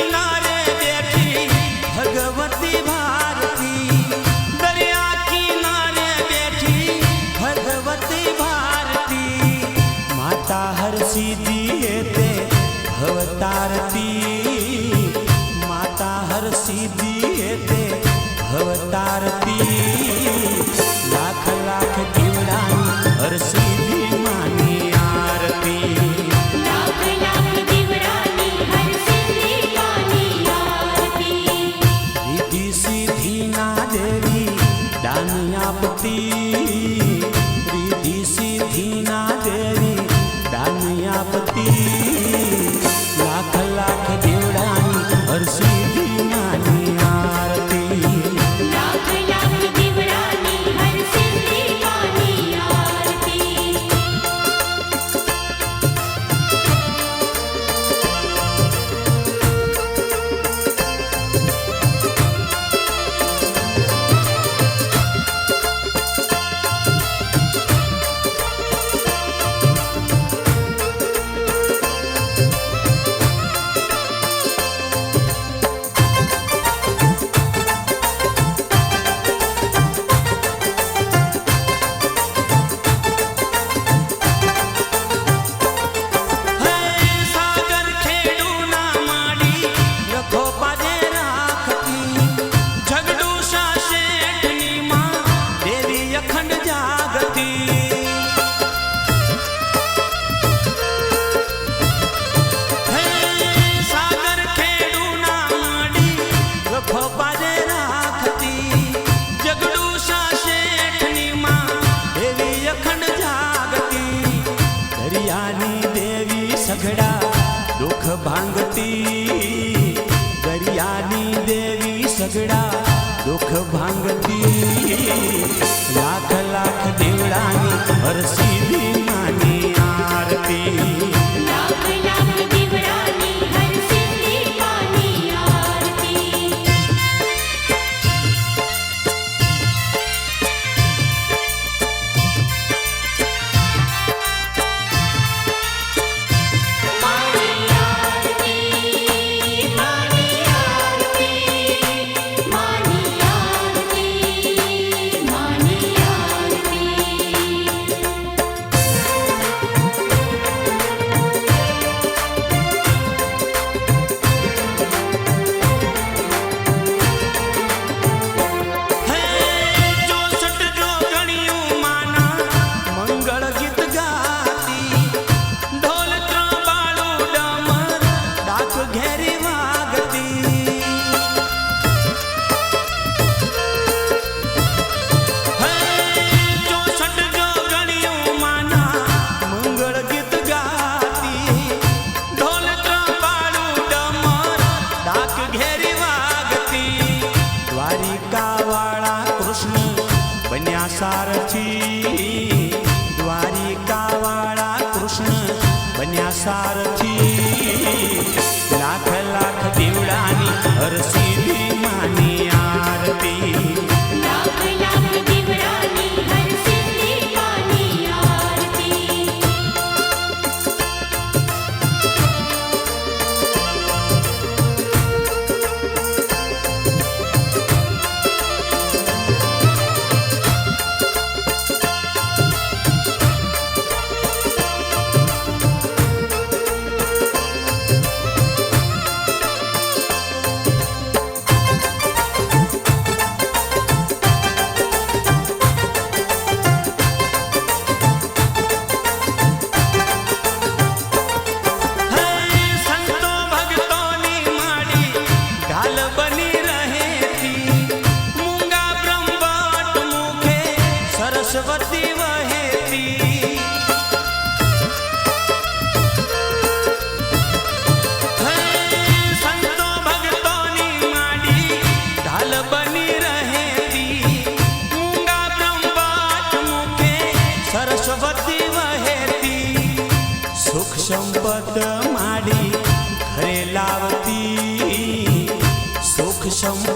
किनारे बैठी भगवती भारती, दरिया किनारे बैठी भगवती भारती, माता हर सीधी ते भवतारती, माता हर सीधी ते भवतारती, लाख लाख दीवडानी हर सीधी मानी आरती, लाख लाख दीवडानी हर सीधी मानी आरती, रिद्धि सिद्धि ना देवी दान आपती, रिद्धि सिद्धि ना देवी दान आपती, लाख लाख दीवडानी हर सीधी मानी आरती, लाख लाख दीवडानी हर सीधी मानी आरती। सागर खेडू ना माडी रखो पाजे राखती, झगडू शेठनी मां देवी अखंड जागती, सागर खेडू ना माडी रखो पाजे राखती, झगडू शेठनी मां देवी अखंड जागती, दरियानी देवी सगड़ा दुख भांगती, दरियानी देवी सगड़ा दुख भांगती, लाख लाख दीवडानी हर सीधी मानी आरती, लाख लाख दीवडानी हर सीधी मानी आरती। मानी आरती, मानी आरती, मानी आरती, मानी आरती। હે ચોસઠ જોગણીયું માના મંગળ ગીત ગાતી, ઢોલ ત્રંબાળું ડમર ડાક ઘેરી વાગતી, હે ચોસઠ જોગણીયું માના મંગળ ગીત ગાતી, ઢોલ ત્રંબાળું ડમર ડાક ઘેરી વાગતી, દ્વારિકા વાળા કૃષ્ણ બન્યા સારથી, દ્વારિકા વાળા કૃષ્ણ બન્યા સારથી, લાખ લાખ દીવડાની હર સીધી માની આરતી, लाख लाख दीवडानी हर सीधी मानी आरती। હે સંતો ભક્તોની માડી ઢાલ બની રહેતી, મૂંગા બ્રહ્મભટ્ટ મુખે સરસ્વતી વહેતી, હે સંતો ભક્તોની માડી ઢાલ બની રહેતી, મૂંગા બ્રહ્મભટ્ટ મુખે સરસ્વતી વહેતી, સુખ સંપત માડી ઘરે લાવતી, સુખ સંપત